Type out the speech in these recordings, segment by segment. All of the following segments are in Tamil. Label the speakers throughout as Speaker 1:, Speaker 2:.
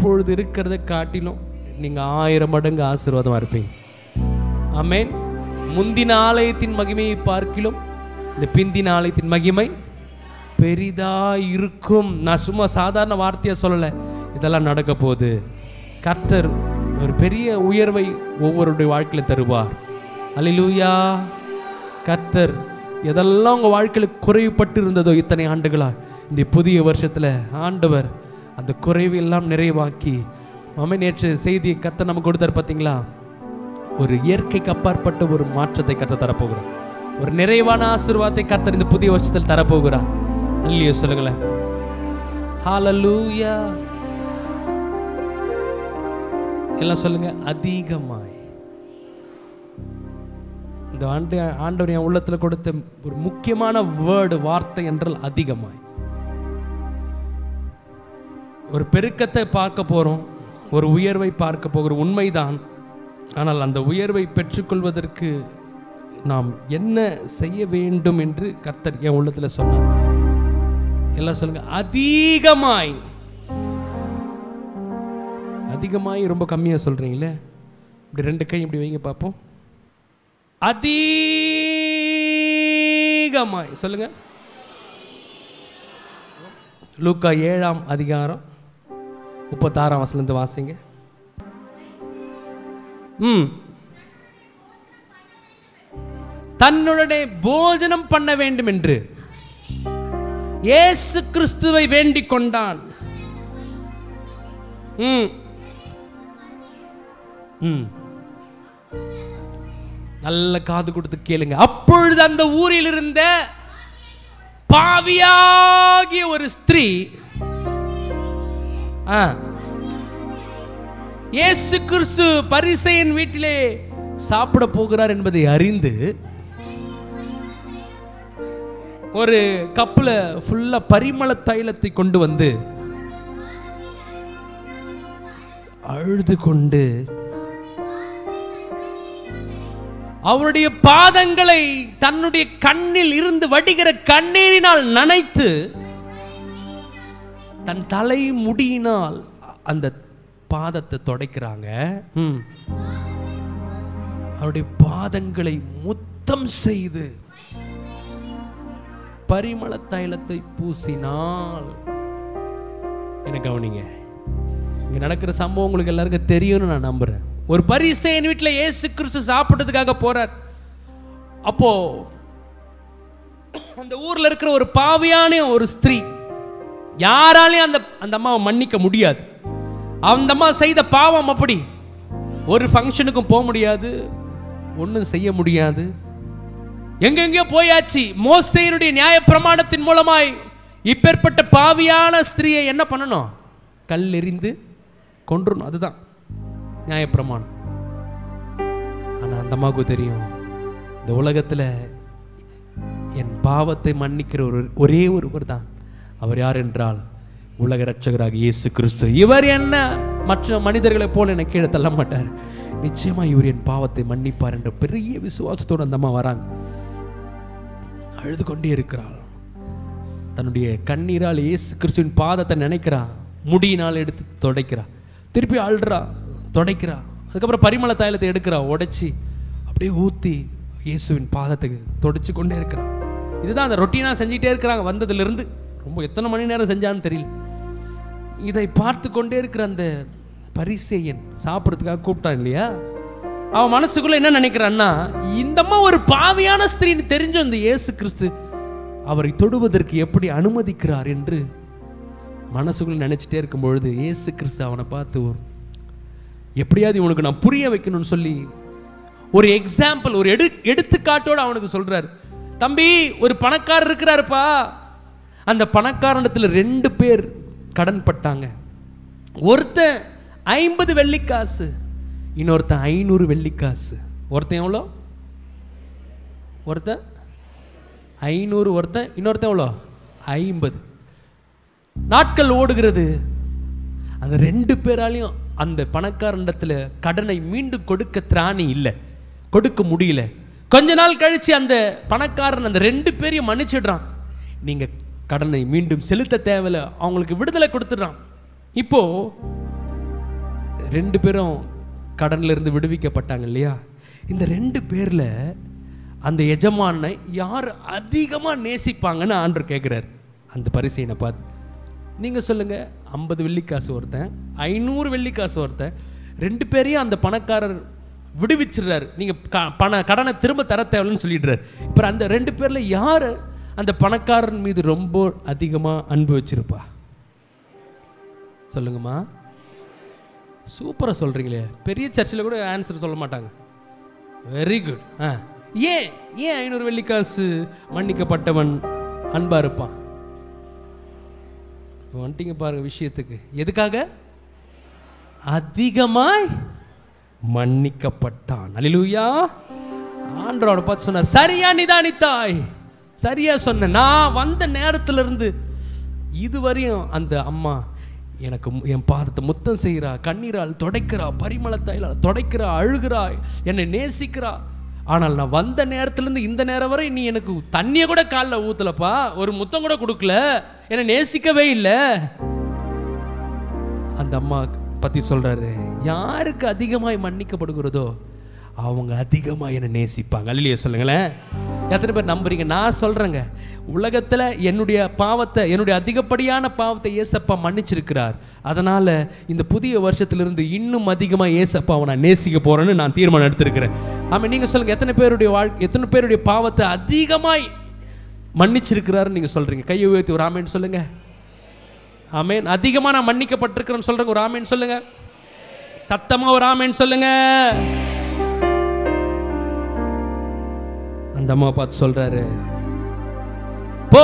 Speaker 1: இப்பொழுது இருக்கிறத காட்டிலும் நீங்கள் 1000 மடங்கு ஆசீர்வாதமாக இருப்பீங்க. ஆமென். முந்தின ஆலயத்தின் மகிமையை பார்க்கிலும் இந்த பிந்தின ஆலயத்தின் மகிமை பெரிதா இருக்கும். நான் சும்மா சாதாரண வார்த்தையை சொல்லலை, இதெல்லாம் நடக்க போகுது. கர்த்தர் ஒரு பெரிய உயர்வை ஒவ்வொருடைய வாழ்க்கையில் தருவார். அல்லேலூயா. கர்த்தர் எதெல்லாம் உங்கள் வாழ்க்கையில் குறைவுபட்டு இருந்ததோ இத்தனை ஆண்டுகளாக, இந்த புதிய வருஷத்தில் ஆண்டவர் அந்த குறைவு எல்லாம் நிறைவாக்கி, நேற்று செய்தியை கர்த்தர் நமக்கு கொடுத்தார் பார்த்தீங்களா? ஒரு இயற்கைக்கு அப்பாற்பட்ட ஒரு மாற்றத்தை கர்த்தர் தரப்போகிறார். ஒரு நிறைவான ஆசீர்வாதத்தை கர்த்தர் இந்த புதிய வருஷத்தில் தரப்போகிறார். அல்லேலூயா சொல்லுங்களேன். ஹல்லேலூயா. எல்லாம் சொல்லுங்க. அதிகமாய். இந்த ஆண்டவர் என் உள்ளத்தில் கொடுத்த ஒரு முக்கியமான வேர்டு, வார்த்தை என்றால் அதிகமாய். ஒரு பெருக்கத்தை பார்க்க போறோம், ஒரு உயர்வை பார்க்க போகிற உண்மைதான். ஆனால் அந்த உயர்வை பெற்றுக்கொள்வதற்கு நாம் என்ன செய்ய வேண்டும் என்று கர்த்தர் என் உள்ளத்தில் சொன்னார். எல்லாம் சொல்லுங்க. அதிகமாய். அதிகமாய் ரொம்ப கம்மியாக சொல்றீங்களே. இப்படி 2 கை இப்படி வைங்க பார்ப்போம். அதிகமாய் சொல்லுங்க. லூக்கா 7ஆம் அதிகாரம் 36ஆம் வசனத்தை வாசிங்க. தன்னுடனே போஜனம் பண்ண வேண்டும் என்று இயேசு கிறிஸ்துவை வேண்டிக் கொண்டான். நல்ல காது கொடுத்து கேளுங்க. அப்பொழுது அந்த ஊரில் இருந்த பாவியாகிய ஒரு ஸ்திரீ இயேசு கிறிஸ்து பரிசேயன் வீட்டிலே சாப்பிட போகிறார் என்பதை அறிந்து ஒரு கப்புல ஃபுல்லா பரிமள தைலத்தை கொண்டு வந்து அழுது கொண்டு அவருடைய பாதங்களை தன்னுடைய கண்ணில் இருந்து வடிகிற கண்ணீரினால் நனைத்து தன் தலை முடியினால் அந்த பாதத்தை துடைக்கிறாங்க. அவருடைய பாதங்களை முத்தம் செய்து பரிமள தைலத்தை பூசினால். என்ன கவனிங்க, இங்க நடக்கிற சம்பவம் உங்களுக்கு எல்லாருக்கும் தெரியும்னு நான் நம்புறேன். ஒரு பரிசேயன் வீட்டில் இயேசு கிறிஸ்து சாப்பிட்டதுக்காக போறார். அப்போ அந்த ஊர்ல இருக்கிற ஒரு பாவியான ஒரு ஸ்திரீ, யாராலையும் அந்த அம்மாவை மன்னிக்க முடியாது. அந்த அம்மா செய்த பாவம் அப்படி. ஒரு ஃபங்க்ஷனுக்கும் போக முடியாது, ஒன்றும் செய்ய முடியாது, எங்கெங்கயோ போயாச்சு. மோசேயினுடைய நியாய பிரமாணத்தின் மூலமாய் இப்பேற்பட்ட பாவியான ஸ்திரீயை என்ன பண்ணணும்? கல் எறிந்து கொன்றணும். அதுதான் நியாயப்பிரமாணம். ஆனா அந்த அம்மாவுக்கு தெரியும், இந்த உலகத்துல என் பாவத்தை மன்னிக்கிற ஒரே ஒருவர் தான். அவர் யார் என்றால் உலக ரட்சகராக இயேசு கிறிஸ்து. இவர் என்ன மற்ற மனிதர்களை போல என்னை கீழே தள்ள மாட்டார், நிச்சயமா இவர் என் பாவத்தை மன்னிப்பார் என்ற பெரிய விசுவாசத்தோடு அந்த அம்மா வராங்க. அழுது கொண்டே இருக்கிறாள். தன்னுடைய கண்ணீரால் இயேசு கிறிஸ்துவின் பாதத்தை நினைக்கிறா, முடியினால் எடுத்து துடைக்கிறா, திருப்பி அழுறா, துடைக்கிறா. அதுக்கப்புறம் பரிமள தைலத்தை எடுக்கிறா, உடைச்சி அப்படியே ஊற்றி இயேசுவின் பாதத்துக்கு துடைச்சு கொண்டே இருக்கிறா. இதுதான் அந்த ரொட்டீனாக செஞ்சுட்டே இருக்கிறாங்க வந்ததுலேருந்து. ரொம்ப எத்தனை மணி நேரம் செஞ்சான்னு தெரியல. இதை பார்த்து கொண்டே இருக்கிற அந்த பரிசேயன் சாப்பிட்றதுக்காக கூப்பிட்டான் இல்லையா, அவன் மனசுக்குள்ள என்ன நினைக்கிறான்னா, இந்த அம்மா ஒரு பாவியான ஸ்திரீன்னு தெரிஞ்ச அந்த இயேசு கிறிஸ்து அவரை தொடுவதற்கு எப்படி அனுமதிக்கிறார் என்று மனசுக்குள்ள நினைச்சிட்டே இருக்கும் பொழுது இயேசு கிறிஸ்து அவனை பார்த்து எப்படியாவது இவனுக்கு நான் புரிய வைக்கணும்னு சொல்லி ஒரு எக்ஸாம்பிள், ஒரு எடுத்துக்காட்டோடு அவனுக்கு சொல்றாரு. தம்பி, ஒரு பணக்காரர் இருக்கிறாருப்பா, அந்த பணக்காரனிடத்துல 2 பேர் கடன் பட்டாங்க. ஒருத்தன் 50 வெள்ளிக்காசு, இன்னொருத்தன் 500 வெள்ளிக்காசு. ஒருத்தன் எவ்வளோ? ஒருத்தன் 500, ஒருத்தன் இன்னொருத்தன் எவ்வளோ? 50. நாட்கள் ஓடுகிறது. அந்த 2 பேராலையும் அந்த பணக்காரனிடத்துல கடனை மீண்டும் கொடுக்க திராணி இல்லை, கொடுக்க முடியல. கொஞ்ச நாள் கழிச்சு அந்த பணக்காரன் அந்த 2 பேரையும் மன்னிச்சிடுறான். நீங்க கடனை மீண்டும் செலுத்த தேவையில்லை, அவங்களுக்கு விடுதலை கொடுத்துடுறான். இப்போ 2 பேரும் கடன்ல இருந்து விடுவிக்கப்பட்டாங்க இல்லையா? இந்த 2 பேர்ல அந்த எஜமானை யார் அதிகமாக நேசிப்பாங்கன்னு ஆண்டவர் கேட்குறாரு. அந்த பரிசையினை பார்த்து நீங்கள் சொல்லுங்கள். 50 வெள்ளிக்காசு ஒருத்தன், 500 வெள்ளிக்காசு ஒருத்தன், 2 பேரையும் அந்த பணக்காரர் விடுவிச்சிடுறாரு. நீங்கள் கடனை திரும்ப தர தேவைன்னு சொல்லிடுறாரு. இப்போ அந்த 2 பேரில் யார் அந்த பணக்காரன் மீது ரொம்ப அதிகமாக அன்பு வச்சிருப்பா? சொல்லுங்கம்மா. சூப்பராக சொல்கிறீங்களே. பெரிய சர்ச்சில் கூட ஆன்சர் சொல்ல மாட்டாங்க. Very good. ஏன் 500 வெள்ளிக்காசு மன்னிக்கப்பட்டவன் அன்பா இருப்பான்? வந்துட்டீங்க பாருங்க விஷயத்துக்கு. எதுக்காக? அதிகமாய் மன்னிக்கப்பட்டான். அல்லேலூயா. ஆண்டவரோட பார்த்து சொன்னார், சரியா நிதானித்தாய், சரியா சொன்ன. நான் வந்த நேரத்துல இருந்து இதுவரையும் அந்த அம்மா எனக்கு என் பாதத்தை முத்தம் செய்கிறா, கண்ணீரால் துடைக்கிறா, பரிமளத்தாயில் துடைக்கிறா, அழுகிறா, என்னை நேசிக்கிறா. ஆனால் நான் வந்த நேரத்துலேருந்து இந்த நேரம் வரை நீ எனக்கு தண்ணியை கூட காலில் ஊற்றலப்பா, ஒரு முத்தம் கூட கொடுக்கல, என்னை நேசிக்கவே இல்லை. அந்த அம்மா பற்றி சொல்கிறாரு, யாருக்கு அதிகமாய் மன்னிக்கப்படுகிறதோ அவங்க அதிகமாக என்னை நேசிப்பாங்க. அல்லேலூயா சொல்லுங்களேன். எத்தனை பேர் நம்புறீங்க? நான் சொல்கிறேங்க, உலகத்தில் என்னுடைய பாவத்தை, என்னுடைய அதிகப்படியான பாவத்தை ஏசப்பா மன்னிச்சிருக்கிறார். அதனால் இந்த புதிய வருஷத்திலிருந்து இன்னும் அதிகமாக ஏசப்பாவை நான் நேசிக்க போகிறேன்னு நான் தீர்மானம் எடுத்திருக்கிறேன். ஆமாம். நீங்கள் சொல்லுங்கள், எத்தனை பேருடைய பாவத்தை அதிகமாய் மன்னிச்சிருக்கிறாருன்னு நீங்கள் சொல்கிறீங்க? கையை உயர்த்தி ஒரு ஆமேன்னு சொல்லுங்கள். ஆமேன். அதிகமாக நான் மன்னிக்கப்பட்டிருக்கிறேன்னு சொல்கிறேங்க, ஒரு ஆமேன்னு சொல்லுங்கள். சத்தமாக ஒரு ஆமேன்னு சொல்லுங்கள். அந்த அம்மா பார்த்து சொல்றாரு, போ,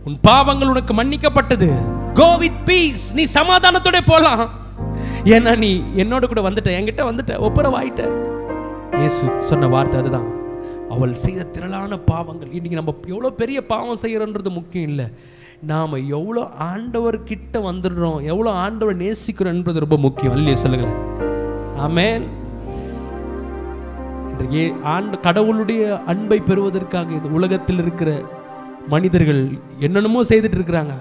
Speaker 1: உன் பாவங்கள் உனக்கு மன்னிக்கப்பட்டது. Go with piece. நீ சமாதானத்தோட போலாம். ஏன்னா நீ என்னோட கூட வந்துட்ட, என்கிட்ட வந்துட்ட, ஒப்புரவாயிட்ட. இயேசு சொன்ன வார்த்தை அதுதான். அவள் செய்த திரளான பாவங்கள். இன்னைக்கு நம்ம எவ்வளோ பெரிய பாவம் செய்யறோன்றது முக்கியம் இல்லை, நாம் எவ்வளோ ஆண்டவர்கிட்ட வந்துடுறோம், எவ்வளோ ஆண்டவர் நேசிக்கிறோம் என்பது ரொம்ப முக்கியம். அல்லேலூயா சொல்லுங்க. ஆமென். கடவுளுடைய அன்பை பெறுவதற்காக இந்த உலகத்தில் இருக்கிற மனிதர்கள் என்னென்னமோ செய்துட்டு இருக்கிறாங்க.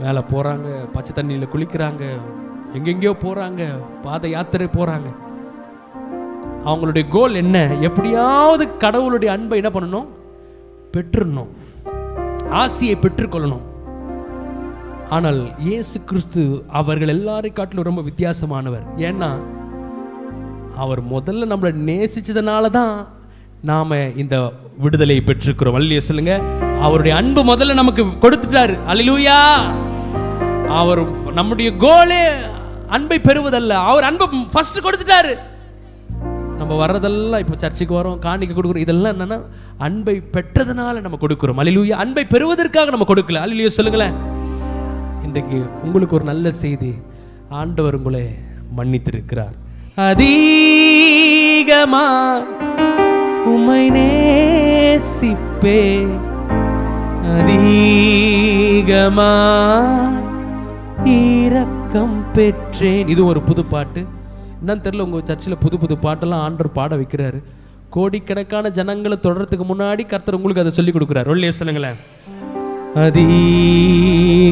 Speaker 1: மேலே போகிறாங்க, பச்சை தண்ணியில் குளிக்கிறாங்க, எங்கெங்கேயோ போகிறாங்க, பாத யாத்திரை போகிறாங்க. அவங்களுடைய கோல் என்ன? எப்படியாவது கடவுளுடைய அன்பை என்ன பண்ணணும்? பெற்றுடணும், ஆசியை பெற்றுக்கொள்ளணும். ஆனால் இயேசு கிறிஸ்து அவர்கள் எல்லாரையும் காட்டிலும் ரொம்ப வித்தியாசமானவர். ஏன்னா அவர் முதல்ல நம்மளை நேசிச்சதுனால தான் நாம் இந்த விடுதலை பெற்றிருக்கிறோம். அல்லேலூயா சொல்லுங்க. அவருடைய அன்பு முதல்ல நமக்கு கொடுத்துட்டாரு. அல்லேலூயா. அவர் நம்முடைய கோலே அன்பை பெறுவதல்ல, அவர் அன்பை ஃபர்ஸ்ட் கொடுத்துட்டாரு. நம்ம வர்றதெல்லாம் இப்போ சர்ச்சுக்கு வரோம், காணிக்க கொடுக்குறோம், இதெல்லாம் என்னன்னா அன்பை பெற்றதுனால நம்ம கொடுக்குறோம். அல்லேலூயா. அன்பை பெறுவதற்காக நம்ம கொடுக்கல. அல்லேலூயா சொல்லுங்களேன். இன்றைக்கு உங்களுக்கு ஒரு நல்ல செய்தி, ஆண்டவர் உங்களை மன்னித்திருக்கிறார். அதிகமா உம்மை நேசிப்பே, அதிகமா இரக்கம் பெற்றேன். இது ஒரு புது பாட்டு. என்னன்னு தெரியல, உங்க சர்ச்சில் புது புது பாட்டெல்லாம் ஆண்டவர் பாட வைக்கிறாரு. கோடிக்கணக்கான ஜனங்களை தொடர்றதுக்கு முன்னாடி கர்த்தர் உங்களுக்கு அதை சொல்லி கொடுக்குறாரு. அல்லேலூயா சொல்லுங்களேன். அதிகமாய்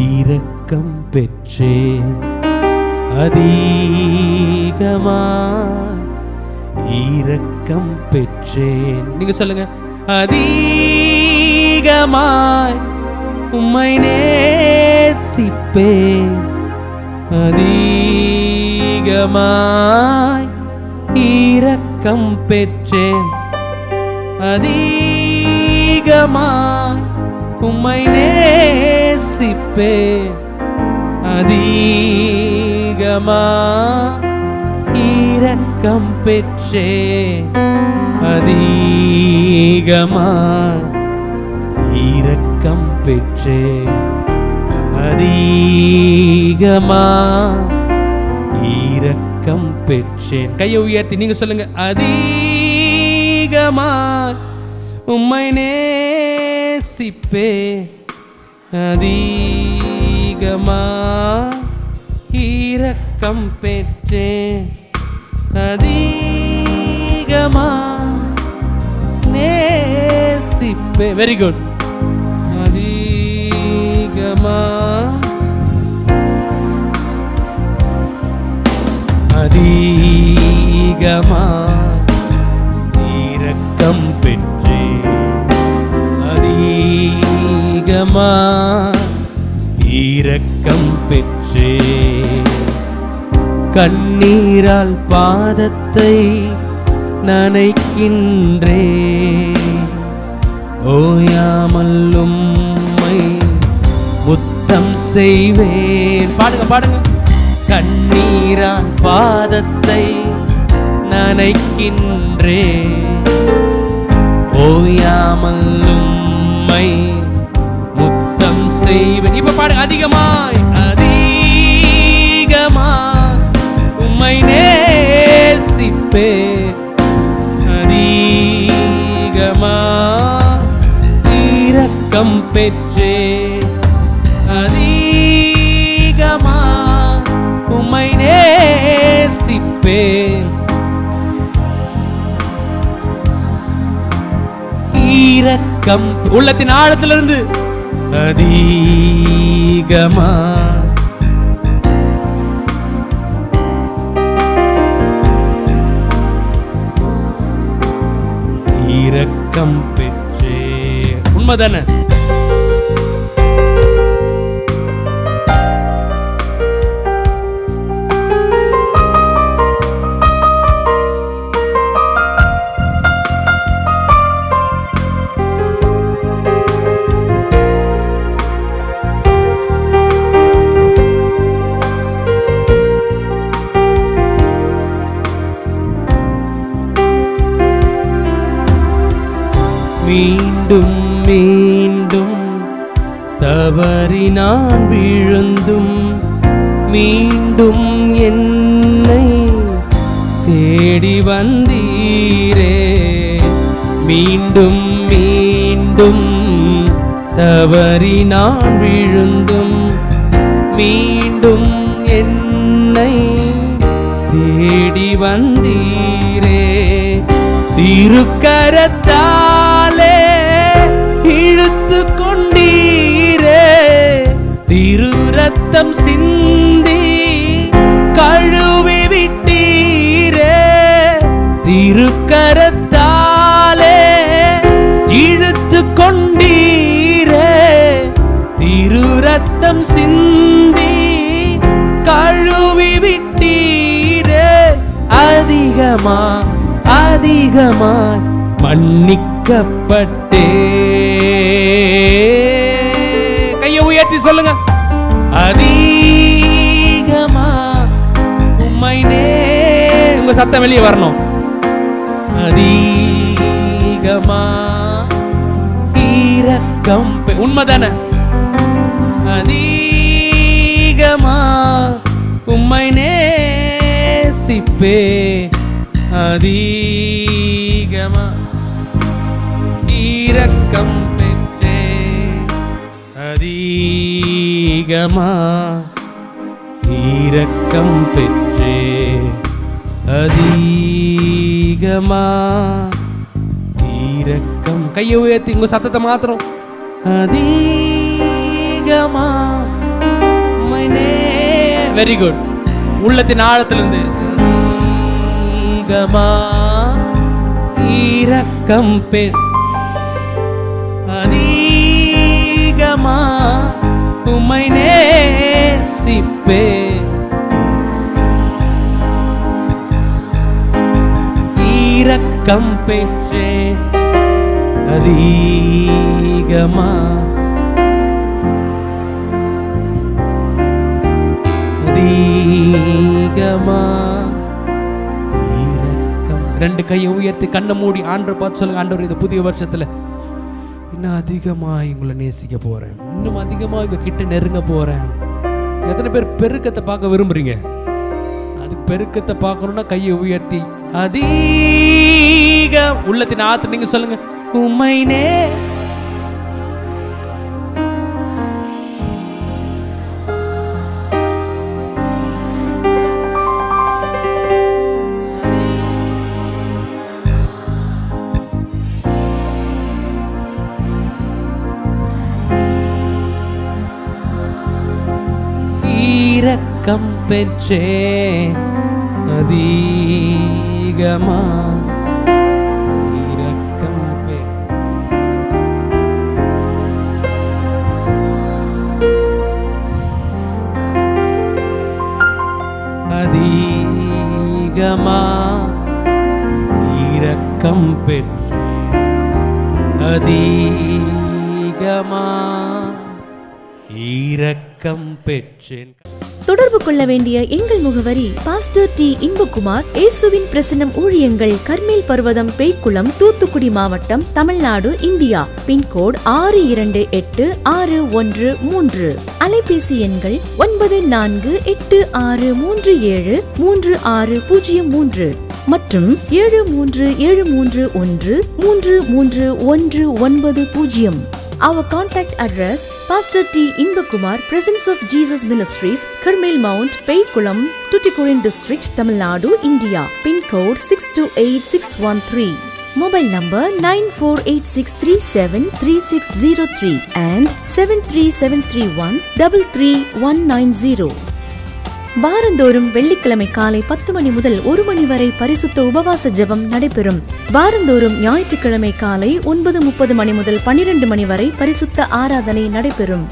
Speaker 1: இரக்கம் பெற்றேன், அதிகமாய் இரக்கம் பெற்றேன். நீங்க சொல்லுங்க. அதிகமாய் உம்மை நேசிப்பேன், அதிகமாய் இரக்கம் பெற்றேன், அதிகமாய் உம்மை நேசிப்பேன், அதிகமாய் இரக்கம் பெற்றேன், அதிகமாய் இரக்கம் பெற்றேன், அதிகமாய் இரக்கம் பெற்றேன். கையை உயர்த்தி நீங்க சொல்லுங்க. அதிகமாய் உம்மை நேசிப்பேன், அதிகமாய் இரக்கம் பெற்றேன், அதிகமாய் நேசிப்பேன். Very good. அதிகமாய் அதிகமா இரக்கம் பெற்றே, அதிகமா இரக்கம் பெற்றே. கண்ணீரால் பாதத்தை நனைக்கின்றே, ஓயாமல் உம்மை முத்தம் செய்வேன். பாடுங்க பாடுங்க. கண்ணீரால் பாதத்தை நனைக்கின்றே, ஓயாமல் உம்மை முத்தம் செய்வேன். இப்ப பாடுங்க. அதிகமாய் அதிகமாய் உம்மை நேசிப்பேன், அதிகமாய் இரக்கம் பெற்றே, அதிகமாய் உம்மை நேசிப்பேன், இரக்கம் உள்ளத்தின் ஆழத்திலிருந்து அதிகமா இரக்கம் பெற்றே. உண்மைதானே? மீண்டும் மீண்டும் தவறி நான் விழுந்தும் மீண்டும் என்னை தேடி வந்தீரே. மீண்டும் மீண்டும் தவறி நான் விழுந்தும் மீண்டும் என்னை தேடி வந்தீரே. திருக்கரத்தாலே இழுத்து கொண்டீரே, திரு ரத்தம் சிந்தி கழுவி விட்டீரே. திருக்கரத்தாலே இழுத்து கொண்டீரே, திரு ரத்தம் சிந்தி கழுவி விட்டீரே. அதிகமா அதிகமாய் மன்னிக்கப்பட்டே. கையை உயர்த்தி சொல்லுங்க. அதிகமா உம்மை உங்க சத்தம் வெளியே வரணும். அதிகமா இரக்கம் உண்மைதானே? அதிகமா உம்மை நேசிப்பே, அதிகமா இரக்கம் பெற்றே, அதிகமா இரக்கம் பெற்றே, அதிகமா இரக்கம். கையை உயர்த்தி உங்க சத்தத்தை மாத்திரம். அதிகமா வெரி குட். உள்ளத்தின் ஆழத்திலிருந்து அதிகமா இரக்கம் பெற், அதிகமா உம்மை நேசிப்பே, இரக்கம் பெற்றே, அதிகமா அதிகமா இரக்கம். ரெண்டு கையை உயர்த்தி கண்ணை மூடி ஆண்டவரை பார்த்து சொல்லுங்க. ஆண்டவர், இந்த புதிய வருஷத்துல இன்னும் அதிகமா உங்களை நேசிக்க போறேன், இன்னும் அதிகமா உங்க கிட்ட நெருங்க போறேன். எத்தனை பேர் பெருக்கத்தை பார்க்க விரும்புறீங்க? அது பெருக்கத்தை பார்க்கணும்னா கையை உயர்த்தி அதிக உள்ளத்தின் ஆத்து நீங்க சொல்லுங்க. உம்மைனே இரக்கம் பெற்றே, அதிகமா இரக்கம் அதிகமா இரக்கம் பெற்றேன், அதிகமா இரக்கம் பெற்றேன்.
Speaker 2: தொடர்பு கொள்ள வேண்டிய எங்கள் முகவரி பாஸ்டர் டி. இன்பகுமார், இயேசுவின் பிரசன்னம் ஊழியங்கள், கர்மேல் பர்வதம், பேய்க்குளம், தூத்துக்குடி மாவட்டம், தமிழ்நாடு, இந்தியா. பின்கோடு 646113. அலைபேசி எண்கள் 9486373603 மற்றும் 7373133190. Our contact address: Pastor T. Inbakumar, Presence of Jesus Ministries, Karmel Mount, Peikulam, Tuticorin District, Tamil Nadu, India. Pin code 628613. Mobile number 9486373603 and 73731 வாரந்தோறும் வெள்ளிக்கிழமை காலை 10 மணி முதல் 1 மணி வரை பரிசுத்த உபவாச ஜெபம் நடைபெறும். வாரந்தோறும் ஞாயிற்றுக்கிழமை காலை 9:30 மணி முதல் 12 மணி வரை பரிசுத்த ஆராதனை நடைபெறும்.